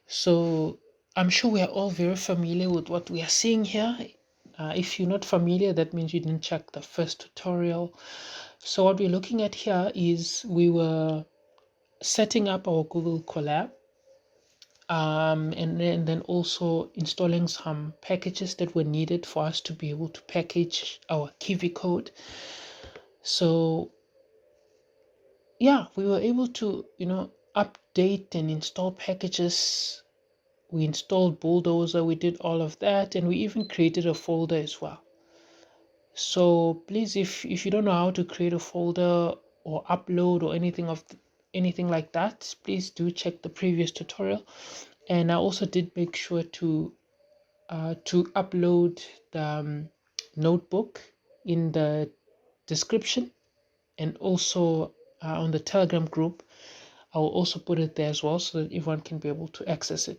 So I'm sure we are all very familiar with what we are seeing here. If you're not familiar, that means you didn't check the first tutorial. So what we're looking at here is we were setting up our Google Colab, and then also installing some packages that were needed for us to be able to package our Kivy code. So yeah, we were able to, update and install packages. We installed buildozer, we did all of that, and we even created a folder as well. So please, if you don't know how to create a folder or upload or anything like that, please do check the previous tutorial. And I also did make sure to upload the notebook in the description, and also on the Telegram group. I will also put it there as well so that everyone can be able to access it.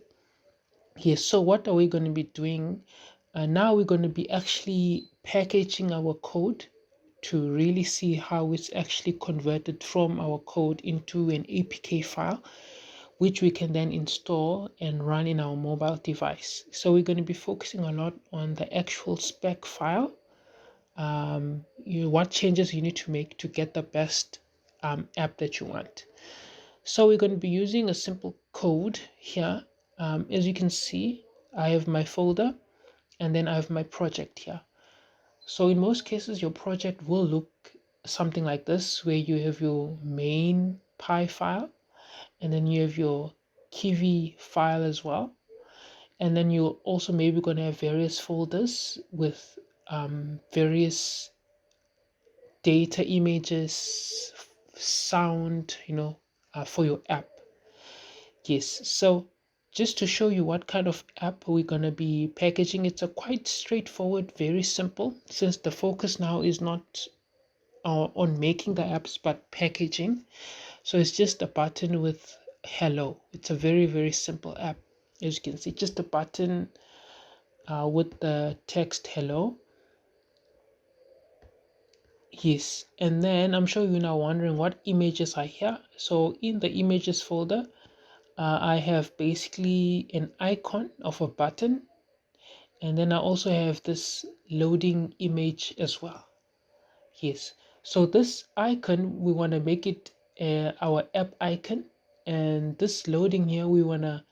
Yes, so what are we going to be doing? Now we're going to be actually packaging our code to really see how it's actually converted from our code into an APK file, which we can then install and run in our mobile device. So we're going to be focusing a lot on the actual spec file, what changes you need to make to get the best app that you want. So we're going to be using a simple code here. As you can see, I have my folder and then I have my project here. So in most cases, your project will look something like this, where you have your main py file, and then you have your Kivy file as well. And then you're also maybe going to have various folders with various data, images, sound, for your app. Yes, so just to show you what kind of app we're going to be packaging, it's a quite straightforward, very simple, since the focus now is not on making the apps but packaging. So it's just a button with hello. It's a very, very simple app. As you can see, just a button with the text hello. Yes, and then I'm sure you're now wondering what images are here. So in the images folder, I have basically an icon of a button, and then I also have this loading image as well. Yes, so this icon, we want to make it our app icon, and this loading here, we want to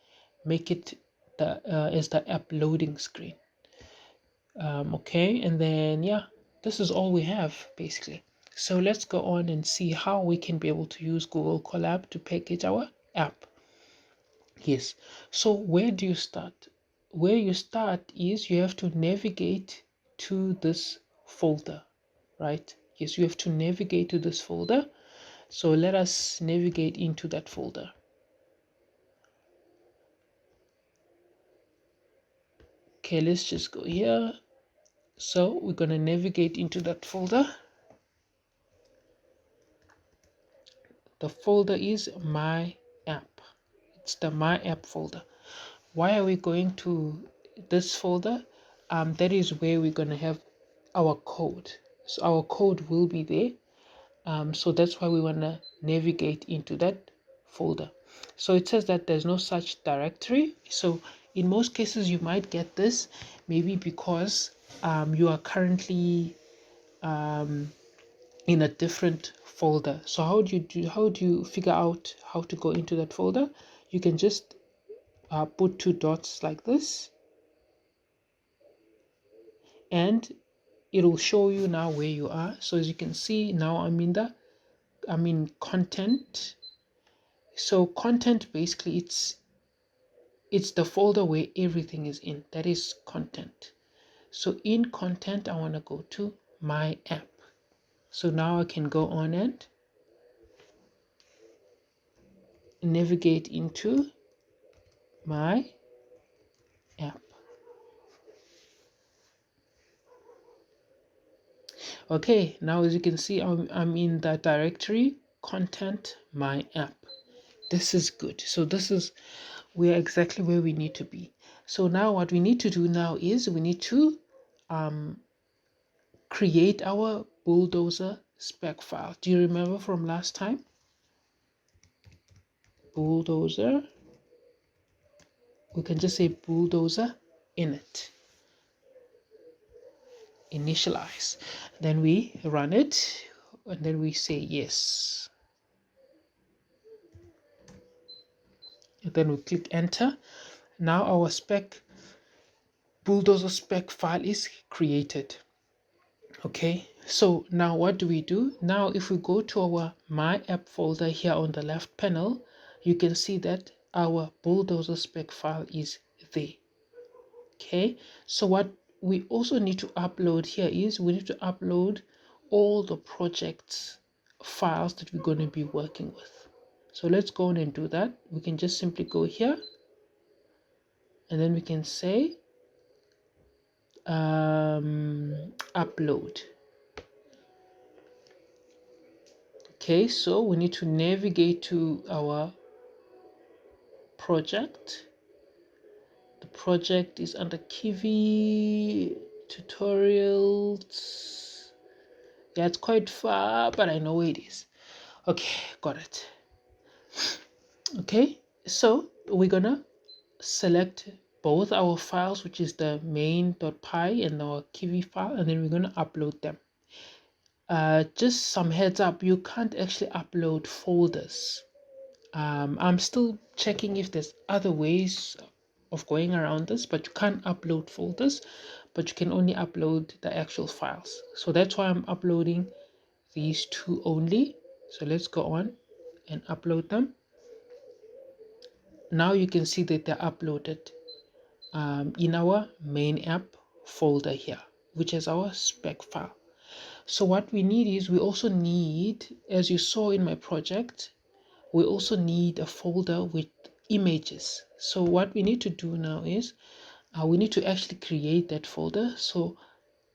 make it as the app loading screen. Okay, and then yeah, this is all we have basically. So let's go on and see how we can be able to use Google Colab to package our app. Yes, so where do you start? Where you start is you have to navigate to this folder, right? Yes, you have to navigate to this folder. So let us navigate into that folder. Okay, let's just go here. So we're going to navigate into that folder. The folder is MyApp. It's the MyApp folder. Why are we going to this folder? That is where we're going to have our code. So our code will be there. So that's why we want to navigate into that folder. So it says that there's no such directory. So in most cases, you might get this maybe because you are currently in a different folder. So how do you figure out how to go into that folder? You can just put two dots like this, and it'll show you now where you are. So as you can see, now I'm in content. So content, basically it's the folder where everything is in. That is content. So in content, I want to go to my app. So now I can go on and navigate into my app. Okay, now as you can see, I'm in the directory content my app. This is good. So we're exactly where we need to be. So now what we need to do now is we need to create our buildozer spec file. Do you remember from last time? Buildozer we can just say buildozer init, initialize. Then we run it, and then we say yes. And then we click enter. Now our spec buildozer spec file is created. Okay, so now what do we do? Now if we go to our MyApp folder here on the left panel, you can see that our buildozer spec file is there. Okay, so what we also need to upload here is we need to upload all the projects files that we're going to be working with. So let's go on and do that. We can just simply go here, and then we can say upload. Okay, so we need to navigate to our project. The project is under Kivy tutorials. Yeah, it's quite far, but I know where it is. Okay, got it. Okay, so we're gonna select both our files, which is the main.py and our Kivy file, and then we're gonna upload them. Just some heads up, you can't actually upload folders. I'm still checking if there's other ways of going around this, but you can't upload folders, but you can only upload the actual files. So that's why I'm uploading these two only. So let's go on and upload them. Now you can see that they're uploaded in our main app folder here, which is our spec file. So what we need is, we also need, as you saw in my project, we also need a folder with images. So what we need to do now is we need to actually create that folder. So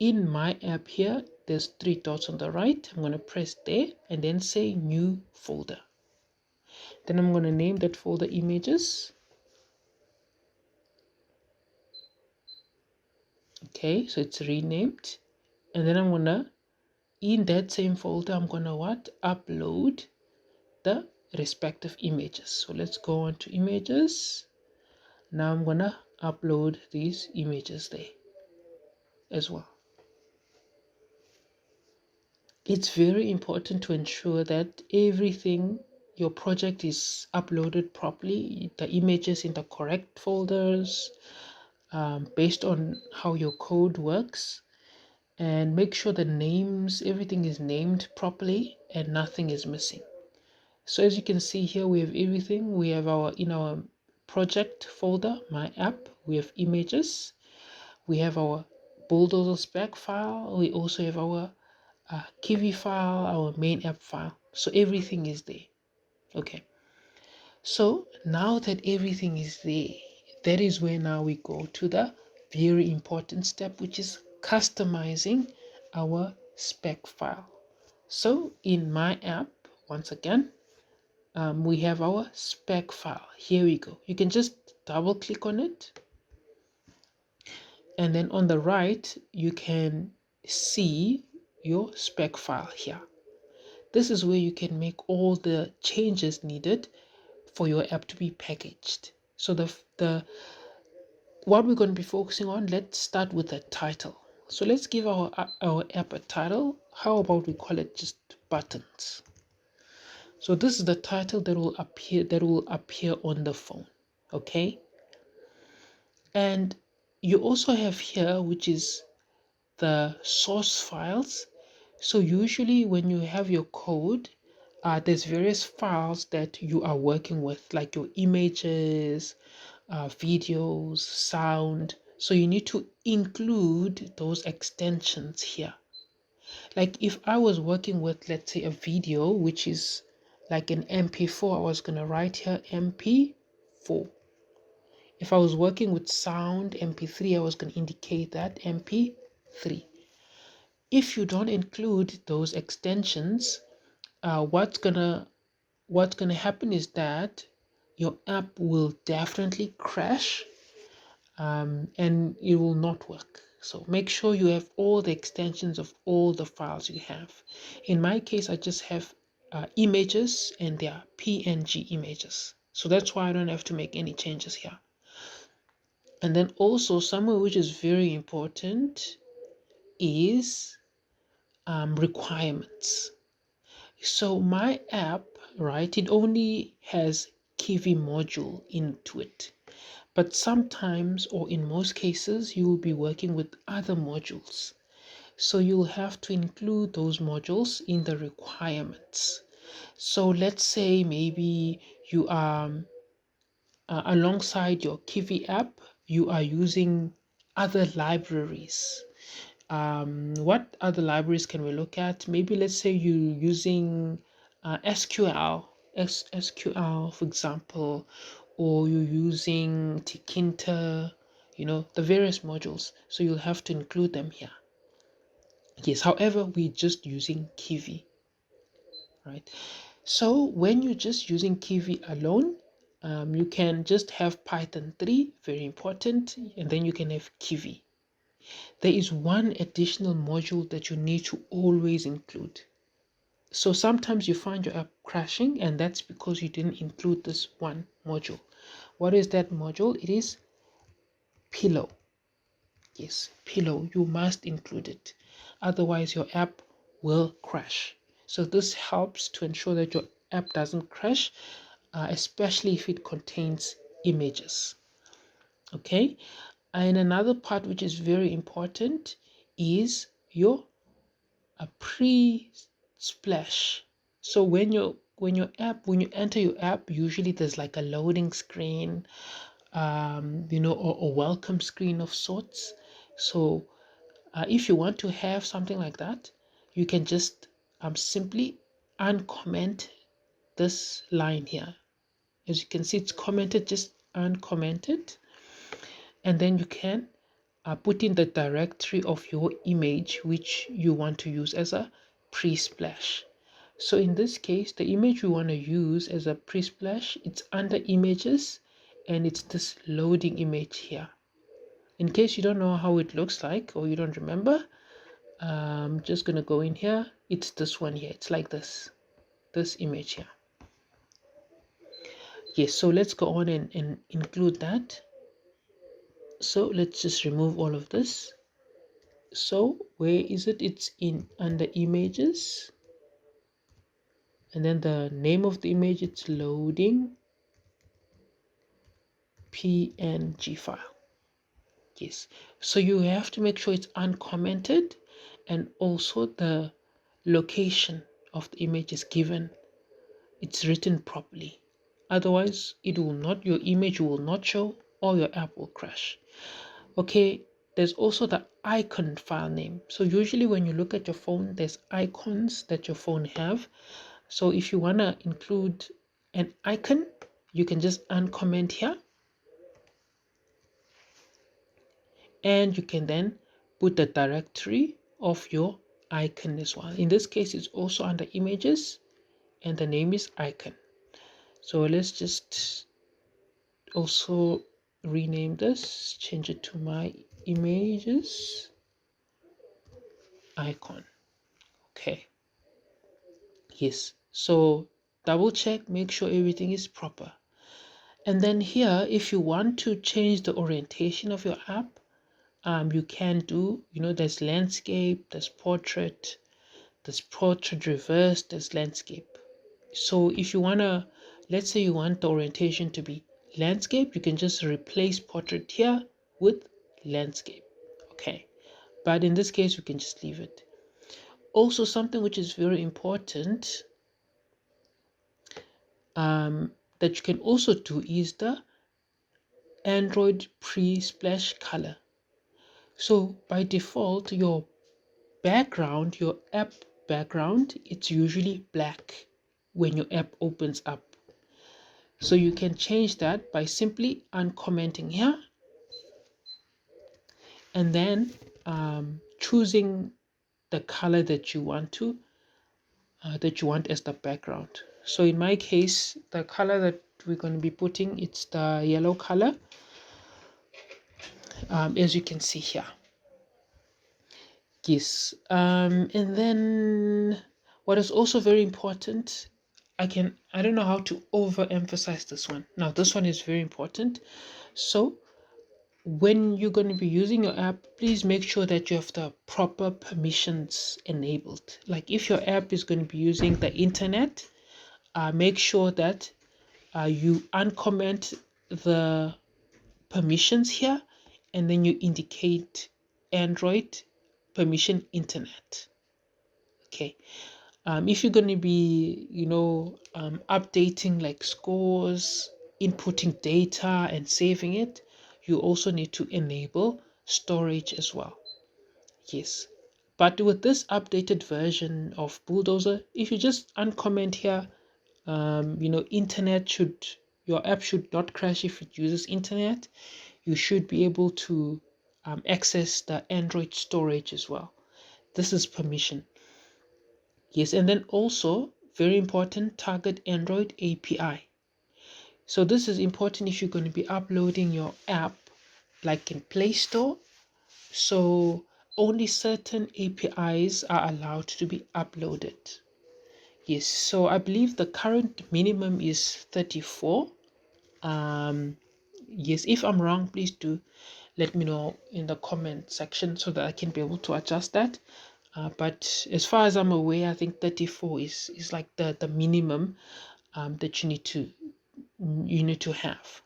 in my app here, there's 3 dots on the right. I'm going to press there and then say new folder. Then I'm going to name that folder images. Okay, so it's renamed. And then I'm going to, in that same folder, I'm going to upload the respective images. So let's go on to images. Now I'm gonna upload these images there as well. It's very important to ensure that everything, your project, is uploaded properly, the images in the correct folders, based on how your code works, and make sure the names, everything is named properly and nothing is missing. So as you can see here, we have everything. We have in our project folder, my app, we have images, we have our buildozer spec file, we also have our Kivy file, our main app file. So everything is there. Okay, so now that everything is there, that is where now we go to the very important step, which is customizing our spec file. So in my app, once again, we have our spec file. Here we go. You can just double click on it, and then on the right you can see your spec file here. This is where you can make all the changes needed for your app to be packaged. So what we're going to be focusing on, let's start with the title. So let's give our app a title. How about we call it just buttons? So this is the title that will appear on the phone. Okay, and you also have here, which is the source files. So usually when you have your code, there's various files that you are working with, like your images, videos, sound. So you need to include those extensions here. Like if I was working with, let's say, a video, which is like an MP4, I was going to write here MP4. If I was working with sound MP3, I was going to indicate that MP3. If you don't include those extensions, what's gonna happen is that your app will definitely crash, and it will not work. So make sure you have all the extensions of all the files you have. In my case, I just have images, and they are PNG images. So that's why I don't have to make any changes here. And then also somewhere which is very important is requirements. So my app, right, it only has Kivy module into it. But sometimes, or in most cases, you will be working with other modules. So you'll have to include those modules in the requirements. So let's say maybe you are alongside your Kivy app, you are using other libraries. What other libraries can we look at? Maybe let's say you're using SQL, for example, or you're using Tkinter, the various modules. So you'll have to include them here. Yes, however, we're just using Kivy, right? So when you're just using Kivy alone, you can just have Python 3, very important, and then you can have Kivy. There is one additional module that you need to always include. So sometimes you find your app crashing, and that's because you didn't include this one module. What is that module? It is pillow. Yes, pillow. You must include it. Otherwise, your app will crash. So this helps to ensure that your app doesn't crash, especially if it contains images. Okay. And another part which is very important is your pre-splash. So when you enter your app, usually there's like a loading screen, or a welcome screen of sorts. So if you want to have something like that, you can just simply uncomment this line here. As you can see, it's commented, just uncomment it, and then you can put in the directory of your image which you want to use as a pre-splash. So in this case, the image we want to use as a pre-splash, it's under images, and it's this loading image here. In case you don't know how it looks like, or you don't remember, I'm just gonna go in here. It's this one here. It's like this image here. Yes, so let's go on and include that. So let's just remove all of this. So where is it? It's in under images, and then the name of the image, it's loading png file. Yes, so you have to make sure it's uncommented, and also the location of the image is given, it's written properly. Otherwise your image will not show, or your app will crash. Okay, there's also the icon file name. So usually when you look at your phone, there's icons that your phone have. So if you want to include an icon, you can just uncomment here, and you can then put the directory of your icon as well. In this case, it's also under images, and the name is icon. So let's just also rename this, change it to my images icon. Okay, yes, so double check, make sure everything is proper. And then here, if you want to change the orientation of your app, you can do, there's landscape, there's portrait reverse, there's landscape. So if you want to, let's say you want the orientation to be landscape, you can just replace portrait here with landscape. Okay, but in this case we can just leave it. Also, something which is very important that you can also do is the Android pre-splash color. So by default, your app background, it's usually black when your app opens up. So you can change that by simply uncommenting here, and then choosing the color that you want as the background. So in my case, the color that we're going to be putting, it's the yellow color, as you can see here. Yes, and then what is also very important, I don't know how to overemphasize this one. Now this one is very important. So when you're going to be using your app, please make sure that you have the proper permissions enabled. Like if your app is going to be using the internet, make sure that you uncomment the permissions here, and then you indicate Android permission internet. Okay. If you're going to be, updating like scores, inputting data and saving it, you also need to enable storage as well. Yes. But with this updated version of Buildozer, if you just uncomment here, your app should not crash if it uses internet. You should be able to access the Android storage as well. This is permission. Yes, and then also very important, target Android API. So this is important if you're going to be uploading your app like in Play Store. So only certain APIs are allowed to be uploaded. Yes, so I believe the current minimum is 34. Yes, if I'm wrong, please do let me know in the comment section so that I can be able to adjust that. But as far as I'm aware, I think 34 is like the minimum that you need to have.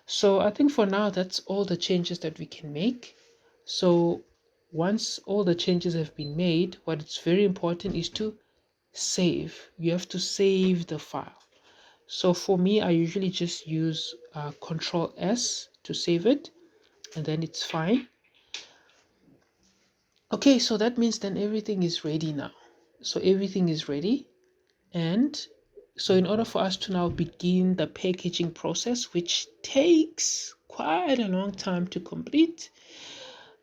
So I think for now that's all the changes that we can make. So once all the changes have been made, what is very important is to save. You have to save the file. So for me, I usually just use Control S to save it, and then it's fine. Okay, so that means then everything is ready now. So everything is ready. And so in order for us to now begin the packaging process, which takes quite a long time to complete,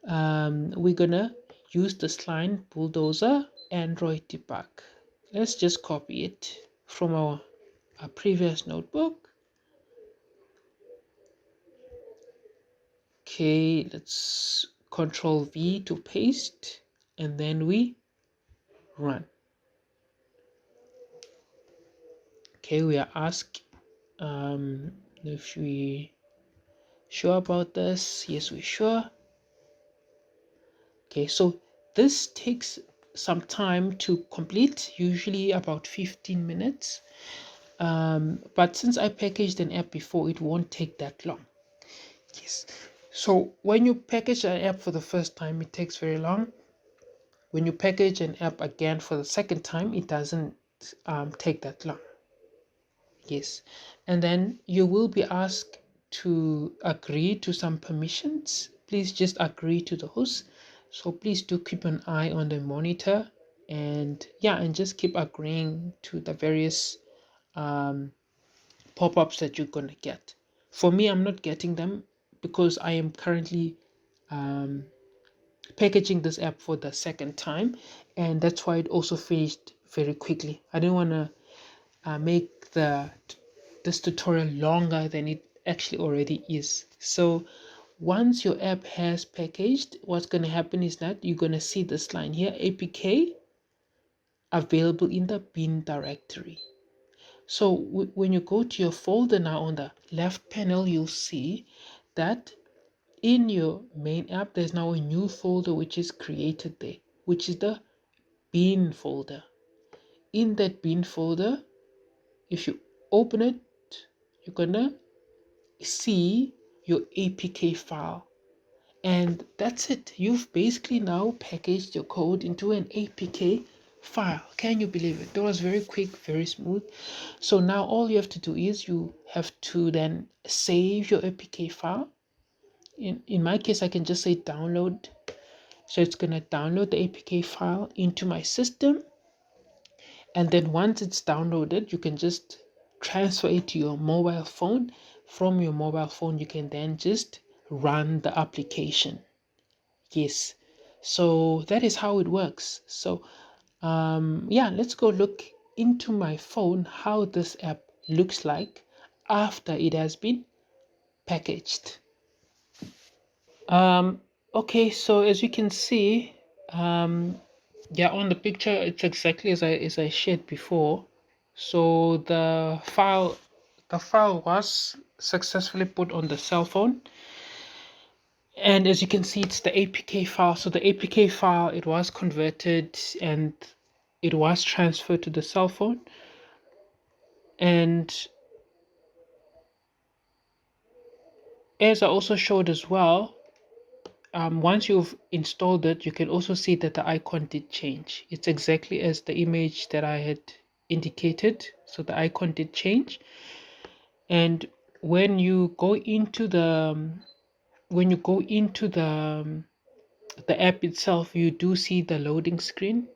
we're gonna use this line, buildozer Android debug. Let's just copy it from our previous notebook. Okay, let's Control V to paste, and then we run. Okay, we are asked if we sure about this. Yes, we're sure. Okay, so this takes some time to complete, usually about 15 minutes. But since I packaged an app before, it won't take that long. Yes. So when you package an app for the first time, it takes very long. When you package an app again for the second time, it doesn't take that long. Yes. And then you will be asked to agree to some permissions. Please just agree to those. So please do keep an eye on the monitor, and just keep agreeing to the various pop-ups that you're going to get. For me, I'm not getting them because I am currently packaging this app for the second time, and that's why it also finished very quickly. I didn't want to make this tutorial longer than it actually already is. So once your app has packaged, what's going to happen is that you're going to see this line here, APK available in the bin directory. So when you go to your folder now, on the left panel, you'll see that in your main app, there's now a new folder which is created there, which is the bin folder. In that bin folder, if you open it, you're gonna see your APK file. And that's it. You've basically now packaged your code into an APK file. Can you believe it? That was very quick, very smooth. So now all you have to do is you have to then save your APK file. In my case, I can just say download. So it's going to download the APK file into my system. And then once it's downloaded, you can just transfer it to your mobile phone. From your mobile phone, you can then just run the application. Yes. So that is how it works. So let's go look into my phone how this app looks like after it has been packaged. Okay, so as you can see, on the picture, it's exactly as I shared before. So the file was successfully put on the cell phone, And as you can see, it's the APK file. So the APK file, it was converted and it was transferred to the cell phone. And as I also showed as well, once you've installed it, you can also see that the icon did change. It's exactly as the image that I had indicated. So the icon did change. And when you go into the app itself, you do see the loading screen.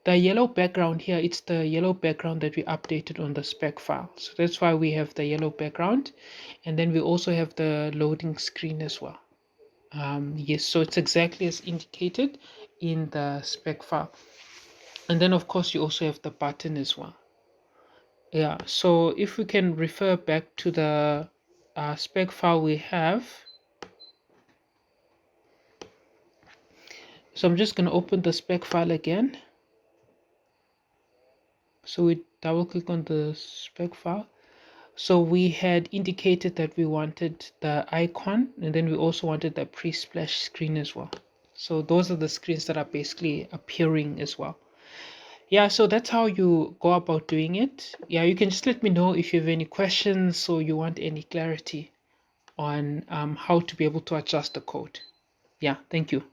The yellow background here, it's the yellow background that we updated on the spec file. So that's why we have the yellow background. And then we also have the loading screen as well. Yes, so it's exactly as indicated in the spec file. And then of course you also have the button as well. Yeah, so if we can refer back to the spec file we have. So I'm just going to open the spec file again. So we double click on the spec file. So we had indicated that we wanted the icon, and then we also wanted the pre-splash screen as well. So those are the screens that are basically appearing as well. Yeah, so that's how you go about doing it. Yeah, you can just let me know if you have any questions or you want any clarity on how to be able to adjust the code. Yeah, thank you.